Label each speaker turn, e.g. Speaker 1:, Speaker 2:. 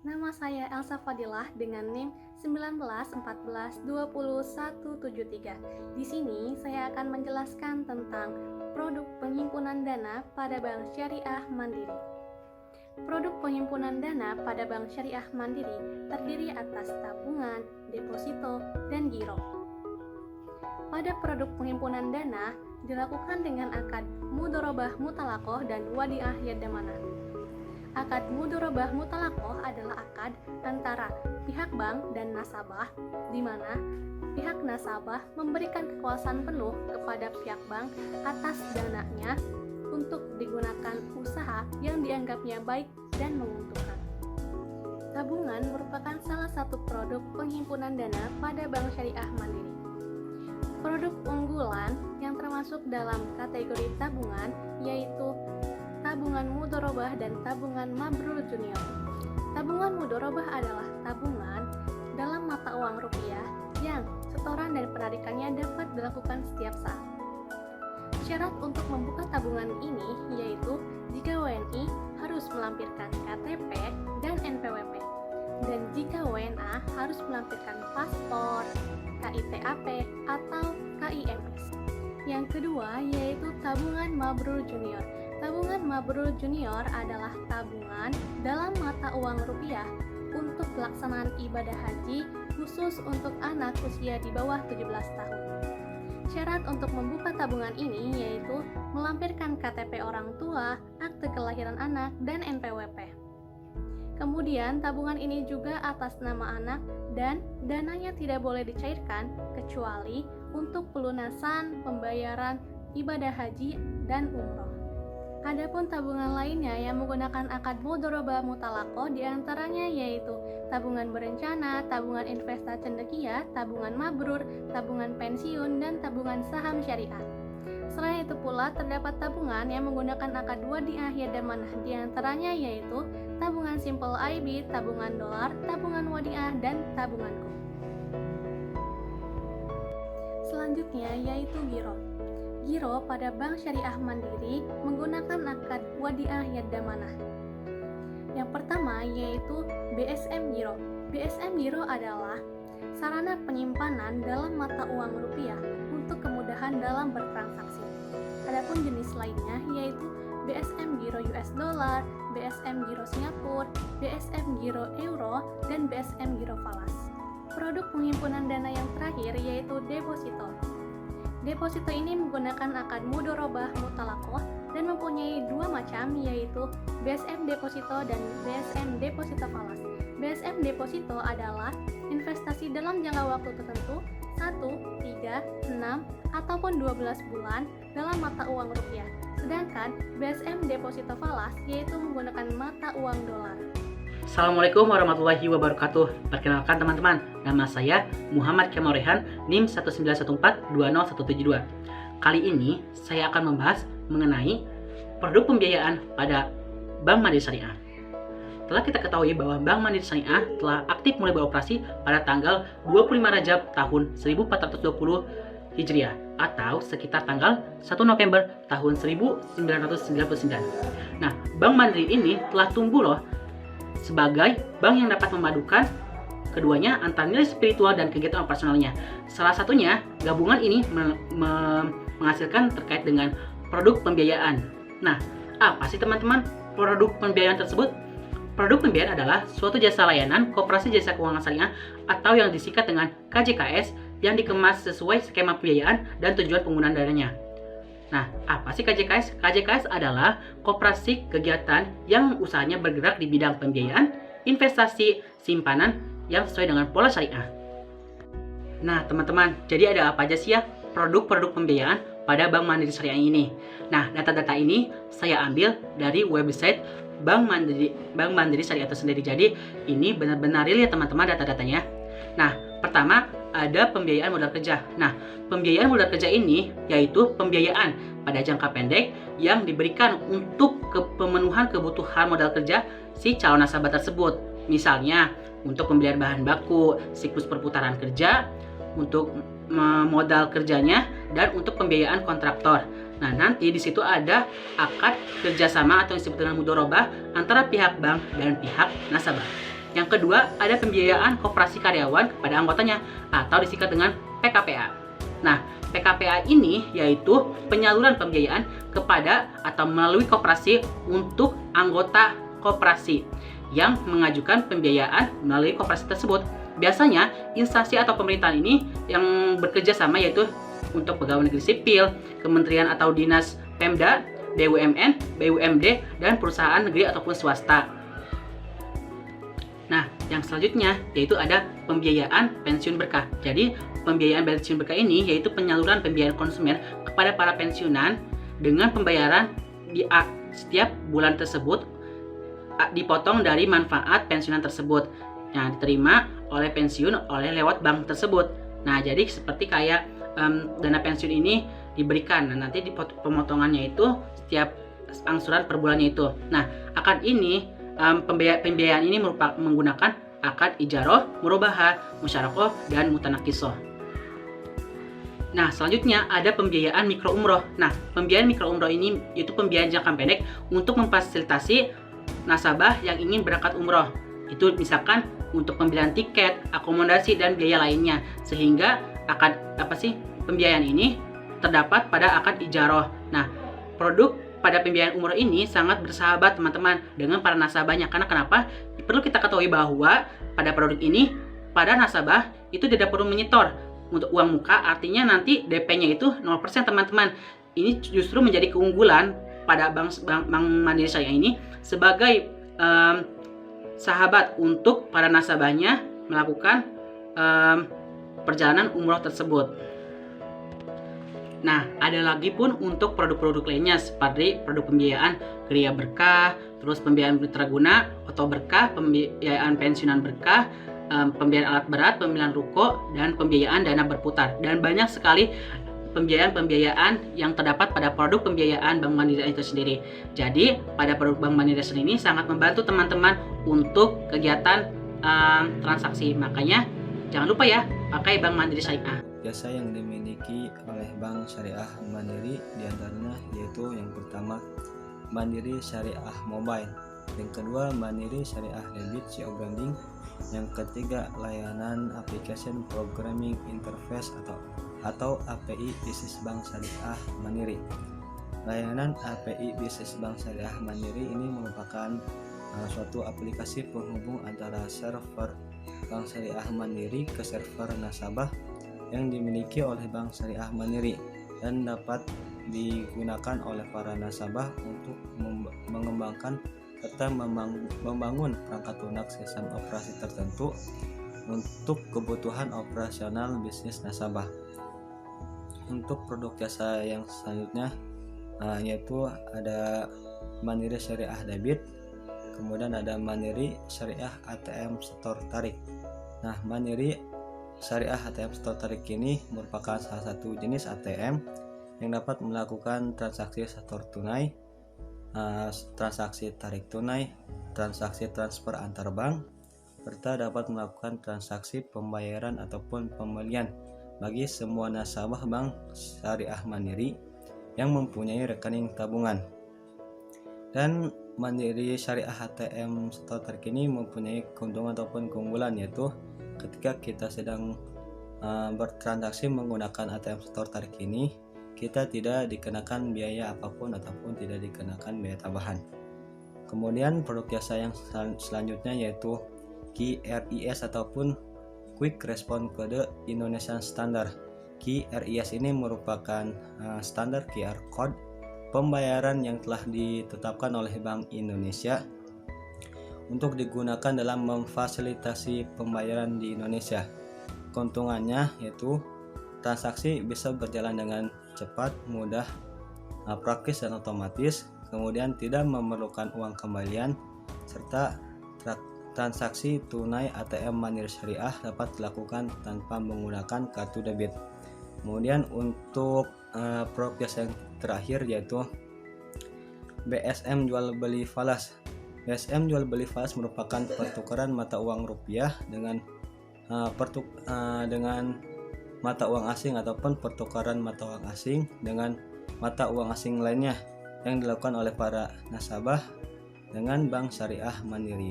Speaker 1: Nama saya Elsa Fadilah dengan NIM 1914201173. Di sini saya akan menjelaskan tentang produk penghimpunan dana pada Bank Syariah Mandiri. Produk penghimpunan dana pada Bank Syariah Mandiri terdiri atas tabungan, deposito, dan giro. Pada produk penghimpunan dana dilakukan dengan akad mudharabah mutalakoh dan wadiah yadamanah. Akad mudharabah mutalakoh adalah akad antara pihak bank dan nasabah, di mana pihak nasabah memberikan kekuasaan penuh kepada pihak bank atas dananya untuk digunakan usaha yang dianggapnya baik dan menguntungkan. Tabungan merupakan salah satu produk penghimpunan dana pada Bank Syariah Mandiri. Produk unggulan yang termasuk dalam kategori tabungan yaitu tabungan mudharabah dan tabungan mabrur junior. Tabungan mudharabah adalah tabungan dalam mata uang rupiah yang setoran dan penarikannya dapat dilakukan setiap saat. Syarat untuk membuka tabungan ini yaitu jika WNI harus melampirkan KTP dan NPWP, dan jika WNA harus melampirkan paspor, KITAP, atau KIMS. Yang kedua yaitu tabungan mabrur junior. Tabungan mabrur junior adalah tabungan dalam mata uang rupiah untuk pelaksanaan ibadah haji khusus untuk anak usia di bawah 17 tahun. Syarat untuk membuka tabungan ini yaitu melampirkan KTP orang tua, akte kelahiran anak, dan NPWP. Kemudian tabungan ini juga atas nama anak dan dananya tidak boleh dicairkan kecuali untuk pelunasan pembayaran ibadah haji dan umroh. Adapun tabungan lainnya yang menggunakan akad mudharabah mutalakoh diantaranya yaitu tabungan berencana, tabungan investasi cendekia, tabungan mabrur, tabungan pensiun, dan tabungan saham syariah. Selain itu pula terdapat tabungan yang menggunakan akad wadiah yadamanah diantaranya yaitu tabungan simple IB, tabungan dolar, tabungan wadiah, dan tabunganku. Selanjutnya yaitu giro. Giro pada Bank Syariah Mandiri menggunakan akad wadiah yadamanah. Yang pertama yaitu BSM Giro. BSM Giro adalah sarana penyimpanan dalam mata uang rupiah untuk kemudahan dalam bertransaksi. Adapun jenis lainnya yaitu BSM Giro US Dollar, BSM Giro Singapura, BSM Giro Euro, dan BSM Giro Falas. Produk penghimpunan dana yang terakhir yaitu deposito. Deposito ini menggunakan akad mudharabah mutalakoh dan mempunyai dua macam yaitu BSM deposito dan BSM deposito falas. BSM deposito adalah investasi dalam jangka waktu tertentu 1, 3, 6, ataupun 12 bulan dalam mata uang rupiah. Sedangkan BSM deposito falas yaitu menggunakan mata uang dolar.
Speaker 2: Assalamualaikum warahmatullahi wabarakatuh. Perkenalkan teman-teman, nama saya Muhammad Kemal Rehan, NIM 1914201172. Kali ini saya akan membahas mengenai produk pembiayaan pada Bank Mandiri Syariah. Telah kita ketahui bahwa Bank Mandiri Syariah telah aktif mulai beroperasi pada tanggal 25 Rajab tahun 1420 Hijriah atau sekitar tanggal 1 November tahun 1999. Nah, Bank Mandiri ini telah tumbuh loh sebagai bank yang dapat memadukan keduanya antara nilai spiritual dan kegiatan operasionalnya. Salah satunya, gabungan ini menghasilkan terkait dengan produk pembiayaan. Nah, apa sih teman-teman produk pembiayaan tersebut? Produk pembiayaan adalah suatu jasa layanan koperasi jasa keuangan syariah atau yang disingkat dengan KJKS yang dikemas sesuai skema pembiayaan dan tujuan penggunaan dananya. Nah, apa sih KJKS? KJKS adalah koperasi kegiatan yang usahanya bergerak di bidang pembiayaan, investasi, simpanan yang sesuai dengan pola syariah. Nah, teman-teman, jadi ada apa aja sih ya produk-produk pembiayaan pada Bank Mandiri Syariah ini? Nah, data-data ini saya ambil dari website Bank Mandiri Syariah itu sendiri. Jadi, ini benar-benar real ya teman-teman data-datanya. Nah, pertama ada pembiayaan modal kerja. Nah, pembiayaan modal kerja ini yaitu pembiayaan pada jangka pendek yang diberikan untuk pemenuhan kebutuhan modal kerja si calon nasabah tersebut. Misalnya, untuk pembelian bahan baku, siklus perputaran kerja, untuk modal kerjanya, dan untuk pembiayaan kontraktor. Nah, nanti di situ ada akad kerjasama atau yang disebut dengan mudharabah antara pihak bank dan pihak nasabah. Yang kedua, ada pembiayaan koperasi karyawan kepada anggotanya atau disingkat dengan PKPA. Nah, PKPA ini yaitu penyaluran pembiayaan kepada atau melalui koperasi untuk anggota koperasi yang mengajukan pembiayaan melalui koperasi tersebut. Biasanya instansi atau pemerintahan ini yang bekerja sama yaitu untuk pegawai negeri sipil, kementerian atau dinas Pemda, BUMN, BUMD, dan perusahaan negeri ataupun swasta. Nah, yang selanjutnya yaitu ada pembiayaan pensiun berkah. Jadi, pembiayaan pensiun berkah ini yaitu penyaluran pembiayaan konsumen kepada para pensiunan dengan pembayaran di setiap bulan tersebut dipotong dari manfaat pensiunan tersebut yang diterima oleh pensiun oleh lewat bank tersebut. Nah, jadi seperti kayak dana pensiun ini diberikan, nah, nanti pemotongannya itu setiap angsuran per bulannya itu. Nah, akad ini pembiayaan ini menggunakan akad ijaroh, murabahah, musyarakoh, dan mutanakisoh. Nah, selanjutnya ada pembiayaan mikro umroh. Nah, pembiayaan mikro umroh ini yaitu pembiayaan jangka pendek untuk memfasilitasi nasabah yang ingin berangkat umroh. Itu misalkan untuk pembelian tiket, akomodasi, dan biaya lainnya. Sehingga akad pembiayaan ini terdapat pada akad ijaroh. Nah, produk pada pembiayaan umroh ini sangat bersahabat teman-teman dengan para nasabahnya. Karena kenapa? Perlu kita ketahui bahwa pada produk ini pada nasabah itu tidak perlu menyetor untuk uang muka, artinya nanti DP-nya itu 0% teman-teman. Ini justru menjadi keunggulan pada Bank Mandiri Syariah ini sebagai sahabat untuk para nasabahnya melakukan perjalanan umroh tersebut. Nah, ada lagi pun untuk produk-produk lainnya seperti produk pembiayaan kriya berkah, terus pembiayaan putraguna atau berkah, pembiayaan pensiunan berkah, pembiayaan alat berat, pembiayaan ruko, dan pembiayaan dana berputar. Dan banyak sekali pembiayaan yang terdapat pada produk pembiayaan Bank Mandiri itu sendiri. Jadi, pada produk Bank Mandiri ini sangat membantu teman-teman untuk kegiatan transaksi. Makanya, jangan lupa ya, pakai Bank Mandiri Syariah.
Speaker 3: Jasa yang dimiliki oleh Bank Syariah Mandiri diantaranya yaitu yang pertama Mandiri Syariah Mobile, yang kedua Mandiri Syariah Debit CO Branding, yang ketiga layanan Application Programming Interface atau API Bisnis Bank Syariah Mandiri. Layanan API Bisnis Bank Syariah Mandiri ini merupakan suatu aplikasi penghubung antara server Bank Syariah Mandiri ke server nasabah yang dimiliki oleh Bank Syariah Mandiri dan dapat digunakan oleh para nasabah untuk mengembangkan serta membangun perangkat lunak sistem operasi tertentu untuk kebutuhan operasional bisnis nasabah. Untuk produk jasa yang selanjutnya yaitu ada Mandiri Syariah Debit, kemudian ada Mandiri Syariah ATM Store Tarik. Nah, Mandiri Syariah ATM Store Tarik ini merupakan salah satu jenis ATM yang dapat melakukan transaksi setor tunai, transaksi tarik tunai, transaksi transfer antar bank, serta dapat melakukan transaksi pembayaran ataupun pembelian bagi semua nasabah Bank Syariah Mandiri yang mempunyai rekening tabungan. Dan Mandiri Syariah ATM Store Tarik ini mempunyai keuntungan ataupun keunggulan, yaitu ketika kita sedang bertransaksi menggunakan ATM Store Tarik ini, kita tidak dikenakan biaya apapun ataupun tidak dikenakan biaya tambahan. Kemudian produk jasa yang selanjutnya yaitu QRIS ataupun Quick Response Code Indonesian Standard. QRIS ini merupakan standar QR Code pembayaran yang telah ditetapkan oleh Bank Indonesia untuk digunakan dalam memfasilitasi pembayaran di Indonesia. Keuntungannya yaitu transaksi bisa berjalan dengan cepat, mudah, praktis dan otomatis, kemudian tidak memerlukan uang kembalian, serta transaksi tunai ATM Mandiri Syariah dapat dilakukan tanpa menggunakan kartu debit. Kemudian untuk produk jasa yang terakhir yaitu BSM jual beli falas. BSM jual beli falas merupakan pertukaran mata uang rupiah dengan mata uang asing ataupun pertukaran mata uang asing dengan mata uang asing lainnya yang dilakukan oleh para nasabah dengan Bank Syariah Mandiri.